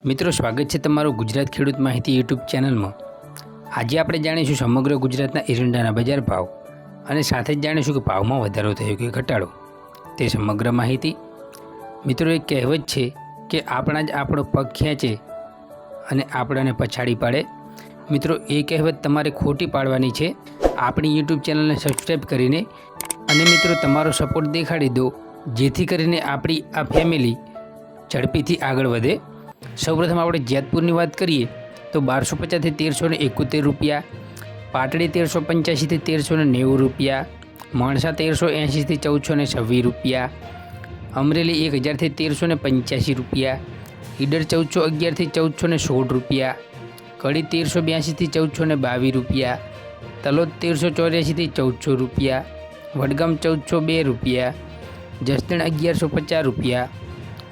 મિત્રો સ્વાગત છે તમારું ગુજરાત ખેડૂત માહિતી યુટ્યુબ ચેનલમાં। આજે આપણે જાણીશું સમગ્ર ગુજરાતના એરંડાના બજાર ભાવ અને સાથે જ જાણીશું કે ભાવમાં વધારો થયો કે ઘટાડો તે સમગ્ર માહિતી। મિત્રો એક કહેવત છે કે આપણા જ આપણો પગ ખેંચે અને આપણને પછાડી પાડે। મિત્રો એ કહેવત તમારે ખોટી પાડવાની છે। આપણી યુટ્યુબ ચેનલને સબસ્ક્રાઈબ કરીને અને મિત્રો તમારો સપોર્ટ દેખાડી દો, જેથી કરીને આપણી આ ફેમિલી ઝડપીથી આગળ વધે। સૌપ્રથમ આપણે જેતપુરની વાત કરીએ તો 1250 થી 1371 રૂપિયા, પાટડી 1385 થી 1390 રૂપિયા, માણસા 1380 થી 1426 રૂપિયા, અમરેલી 1000 થી 1385 રૂપિયા, ઈડર 1411 થી 1416 રૂપિયા, કડી 1382 થી 1422 રૂપિયા, તલોદ 1384 થી 1400 રૂપિયા, વડગામ 1402 રૂપિયા, જસદણ 1150 રૂપિયા,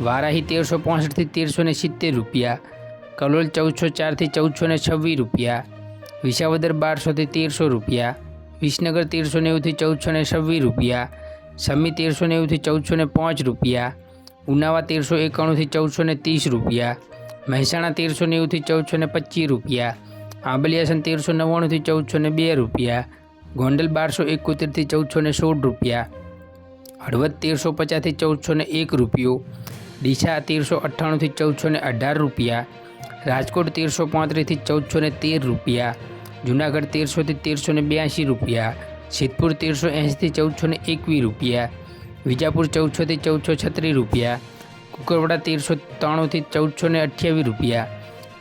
વારાહી 1365 થી 1370 રૂપિયા, કલોલ 1404 થી 1426 રૂપિયા, વિસાવદર 1200 થી 1300 રૂપિયા, વિસનગર 1390 થી 1426 રૂપિયા, સમી 1390 થી 1405 રૂપિયા, ઉનાવા 1391 થી 1430 રૂપિયા, મહેસાણા 1390 થી 1425 રૂપિયા, આંબલિયાસન 1399 થી 1402 રૂપિયા, ગોંડલ 1271 થી 1416 રૂપિયા, હળવદ 1350 થી 1401 રૂપિયો, ડીસા 1398 થી 1418 રૂપિયા, રાજકોટ 1335 થી 1413 રૂપિયા, જૂનાગઢ 1300 થી 1382 રૂપિયા, સિદ્ધપુર 1380 થી 1421 રૂપિયા, વિજાપુર 1400 થી 1436 રૂપિયા, કુકરવાડા 1393 થી 1428 રૂપિયા,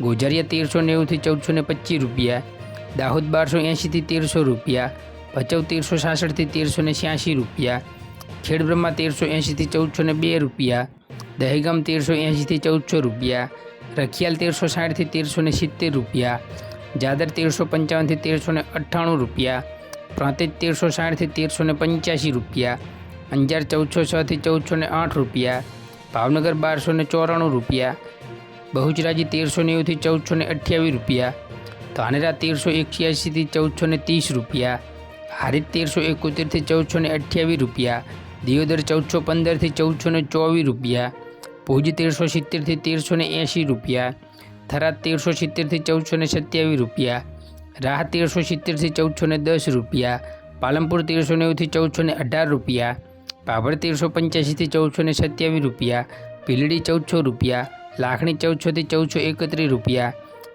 ગોઝારિયા 1390 થી 1425 રૂપિયા, દાહોદ 1280 થી 1300 રૂપિયા, ભચાઉ 1366 થી 1386 રૂપિયા, ખેડબ્રહ્મા 1380 થી 1402 રૂપિયા, દહેગામ 1380 થી 1400 રૂપિયા, રખિયાલ 1360 થી 1370 રૂપિયા, જાદર 1355 થી 1398 રૂપિયા, પ્રાંતિજ 1360 થી 1385 રૂપિયા, અંજાર 1406 થી 1408 રૂપિયા, ભાવનગર 1294 રૂપિયા, બહુચરાજી 1390 થી 1428 રૂપિયા, ધાનેરા 1381 થી 1430 રૂપિયા, હારીજ 1371 થી 1428 રૂપિયા, દિયોદર 1415 થી 1424 રૂપિયા, ભુજ 1370 થી 1380 રૂપિયા, થરાદ 1370 થી 1427 રૂપિયા, રાહ 1370 થી 1410 રૂપિયા, પાલનપુર 1390 થી 1418 રૂપિયા, ભાભર 1385 થી 1427 રૂપિયા, ભીલડી 1400 રૂપિયા, લાખણી 1400 થી 1431 રૂપિયા,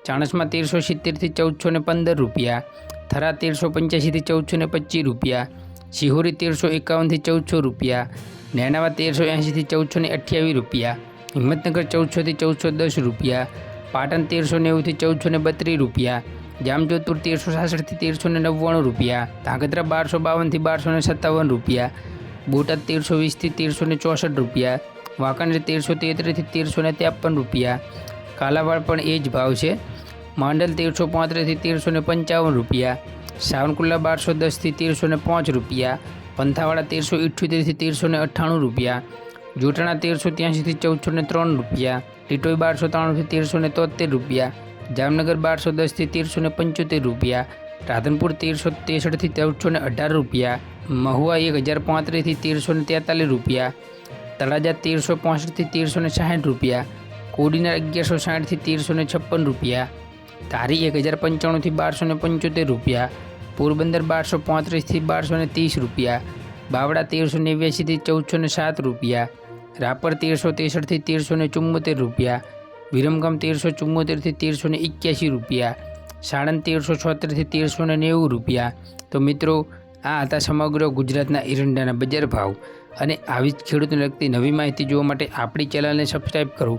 ચાણસ્મા 1370 થી 1415 રૂપિયા, થરાદ 1385 થી 1425 રૂપિયા, શિહોરી 1351 થી 1400 રૂપિયા, નેનાવા 1380 થી 1428 રૂપિયા, હિંમતનગર 1400 થી 1410 રૂપિયા, પાટણ 1390 થી 1432 રૂપિયા, જામજોધપુર 1366 થી 1399 રૂપિયા, ધાંગધ્રા 1252 થી 1257 રૂપિયા, બોટાદ 1320 થી 1364 રૂપિયા, વાંકાનેર 1333 થી 1353 રૂપિયા, કાલાવાડ પણ એ જ ભાવ છે, માંડલ 1335 થી 1355 રૂપિયા, સાવરકુંડલા 1210 થી 1305 રૂપિયા, પંથાવાડા 1378 થી 1398 રૂપિયા, જોટાણા 1383 થી 1403 રૂપિયા, ટીટોઈ 1293 થી 1373 રૂપિયા, જામનગર 1210 થી 1375 રૂપિયા, રાધનપુર 1363 થી 1418 રૂપિયા, મહુવા 1035 થી 1343 રૂપિયા, તળાજા 1365 થી 1360 રૂપિયા, કોડીનાર 1160 થી 1356 રૂપિયા, ધારી 1095 થી 1275 રૂપિયા, પોરબંદર 1235 થી 1230 રૂપિયા, બાવડા 1389 થી 1407 રૂપિયા, રાપર 1363 થી 1374 રૂપિયા, વિરમગામ 1374 થી 1381 રૂપિયા, સાણંદ 1376 થી 1390 રૂપિયા। તો મિત્રો આ હતા સમગ્ર ગુજરાતના એરંડાના બજાર ભાવ, અને આવી જ ખેડૂતને લગતી નવી માહિતી જોવા માટે આપણી ચેનલને સબસ્ક્રાઈબ કરો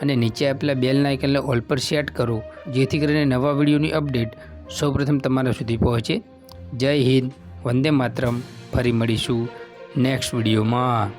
અને નીચે આપેલા બેલના આઇકનને ઓલ પર સેટ કરો, જેથી કરીને નવા વિડીયોની અપડેટ સૌપ્રથમ તમારા સુધી પહોંચે। જય હિન્દ, વંદે માતરમ। ફરી મળીશું નેક્સ્ટ વિડીયોમાં।